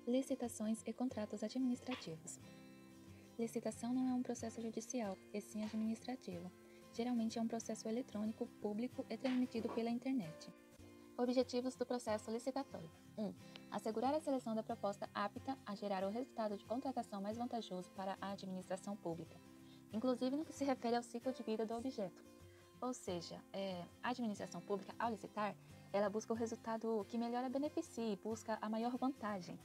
Licitações e contratos administrativos. Licitação não é um processo judicial, e sim administrativo. Geralmente é um processo eletrônico, público e transmitido pela internet. Objetivos do processo licitatório. 1. Assegurar a seleção da proposta apta a gerar o resultado de contratação mais vantajoso para a administração pública, inclusive no que se refere ao ciclo de vida do objeto. Ou seja, a administração pública, ao licitar, ela busca o resultado que melhor a beneficie, busca a maior vantagem.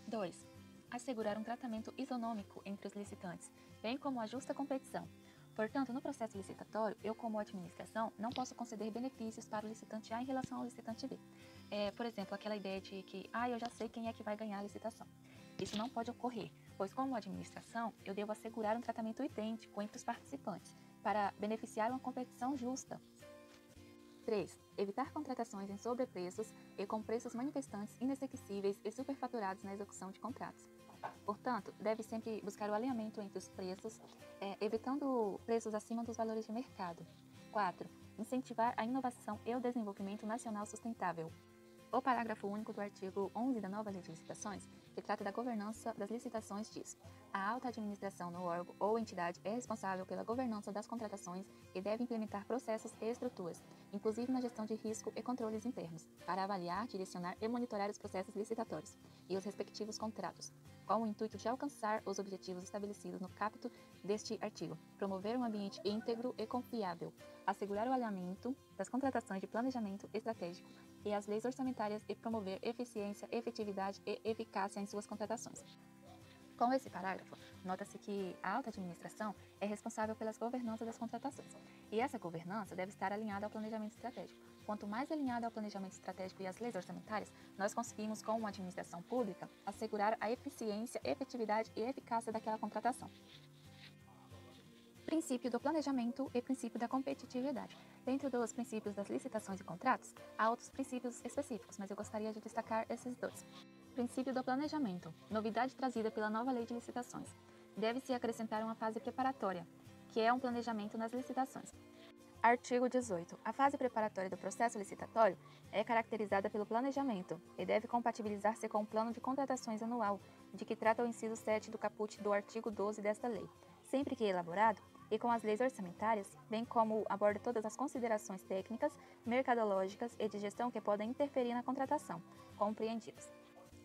2. Assegurar um tratamento isonômico entre os licitantes, bem como a justa competição. Portanto, no processo licitatório, eu, como administração, não posso conceder benefícios para o licitante A em relação ao licitante B. Por exemplo, aquela ideia de que, eu já sei quem é que vai ganhar a licitação. Isso não pode ocorrer, pois, como administração, eu devo assegurar um tratamento idêntico entre os participantes, para beneficiar uma competição justa. 3. Evitar contratações em sobrepreços e com preços manifestantes inexequíveis e superfaturados na execução de contratos. Portanto, deve sempre buscar o alinhamento entre os preços, evitando preços acima dos valores de mercado. 4. Incentivar a inovação e o desenvolvimento nacional sustentável. O parágrafo único do artigo 11 da nova Lei de Licitações, que trata da governança das licitações, diz: a alta administração no órgão ou entidade é responsável pela governança das contratações e deve implementar processos e estruturas, inclusive na gestão de risco e controles internos, para avaliar, direcionar e monitorar os processos licitatórios e os respectivos contratos, com o intuito de alcançar os objetivos estabelecidos no caput deste artigo, promover um ambiente íntegro e confiável, assegurar o alinhamento das contratações de planejamento estratégico e as leis orçamentárias e promover eficiência, efetividade e eficácia em suas contratações. Com esse parágrafo, nota-se que a alta administração é responsável pelas governanças das contratações, e essa governança deve estar alinhada ao planejamento estratégico. Quanto mais alinhada ao planejamento estratégico e às leis orçamentárias, nós conseguimos, com uma administração pública, assegurar a eficiência, efetividade e eficácia daquela contratação. Princípio do planejamento e princípio da competitividade. Dentro dos princípios das licitações e contratos, há outros princípios específicos, mas eu gostaria de destacar esses dois. Princípio do planejamento, novidade trazida pela nova Lei de Licitações. Deve-se acrescentar uma fase preparatória, que é um planejamento nas licitações. Artigo 18. A fase preparatória do processo licitatório é caracterizada pelo planejamento e deve compatibilizar-se com o plano de contratações anual, de que trata o inciso 7 do caput do artigo 12 desta lei, sempre que elaborado, e com as leis orçamentárias, bem como aborda todas as considerações técnicas, mercadológicas e de gestão que podem interferir na contratação, compreendidos.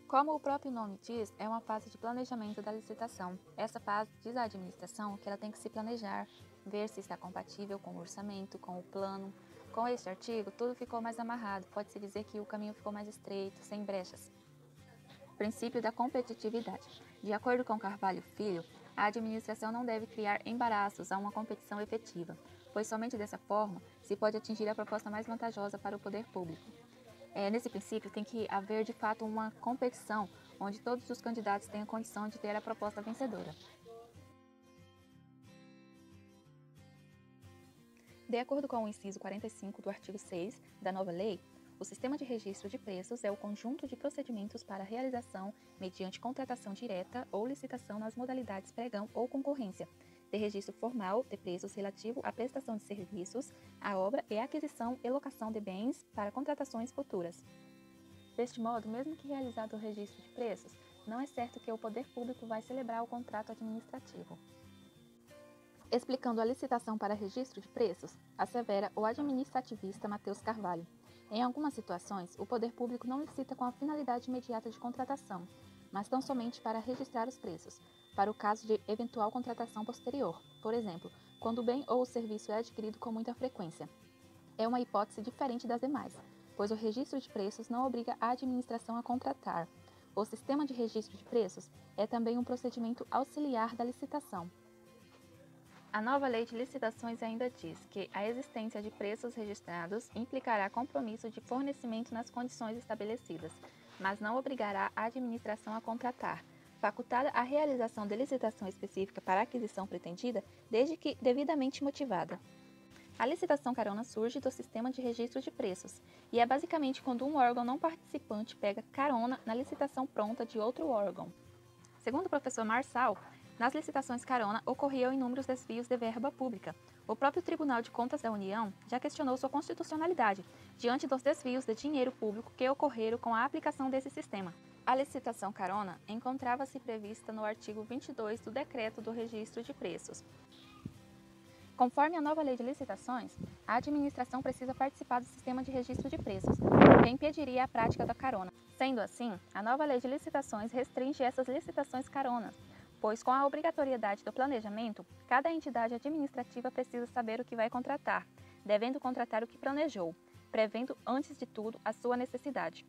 Como o próprio nome diz, é uma fase de planejamento da licitação. Essa fase diz à administração que ela tem que se planejar, ver se está compatível com o orçamento, com o plano. Com este artigo, tudo ficou mais amarrado, pode-se dizer que o caminho ficou mais estreito, sem brechas. Princípio da competitividade. De acordo com Carvalho Filho, a administração não deve criar embaraços a uma competição efetiva, pois somente dessa forma se pode atingir a proposta mais vantajosa para o poder público. Nesse princípio, tem que haver de fato uma competição onde todos os candidatos tenham condição de ter a proposta vencedora. De acordo com o inciso 45 do artigo 6 da nova lei, o sistema de registro de preços é o conjunto de procedimentos para a realização, mediante contratação direta ou licitação nas modalidades pregão ou concorrência, de registro formal de preços relativo à prestação de serviços, à obra e à aquisição e locação de bens para contratações futuras. Deste modo, mesmo que realizado o registro de preços, não é certo que o poder público vai celebrar o contrato administrativo. Explicando a licitação para registro de preços, assevera o administrativista Matheus Carvalho. Em algumas situações, o poder público não licita com a finalidade imediata de contratação, mas tão somente para registrar os preços, para o caso de eventual contratação posterior, por exemplo, quando o bem ou o serviço é adquirido com muita frequência. É uma hipótese diferente das demais, pois o registro de preços não obriga a administração a contratar. O sistema de registro de preços é também um procedimento auxiliar da licitação. A nova Lei de Licitações ainda diz que a existência de preços registrados implicará compromisso de fornecimento nas condições estabelecidas, mas não obrigará a administração a contratar, facultada a realização de licitação específica para a aquisição pretendida, desde que devidamente motivada. A licitação carona surge do sistema de registro de preços, e é basicamente quando um órgão não participante pega carona na licitação pronta de outro órgão. Segundo o professor Marçal, nas licitações carona ocorriam inúmeros desvios de verba pública. O próprio Tribunal de Contas da União já questionou sua constitucionalidade diante dos desvios de dinheiro público que ocorreram com a aplicação desse sistema. A licitação carona encontrava-se prevista no artigo 22 do Decreto do Registro de Preços. Conforme a nova lei de licitações, a administração precisa participar do sistema de registro de preços, o que impediria a prática da carona. Sendo assim, a nova lei de licitações restringe essas licitações caronas, pois com a obrigatoriedade do planejamento, cada entidade administrativa precisa saber o que vai contratar, devendo contratar o que planejou, prevendo antes de tudo a sua necessidade.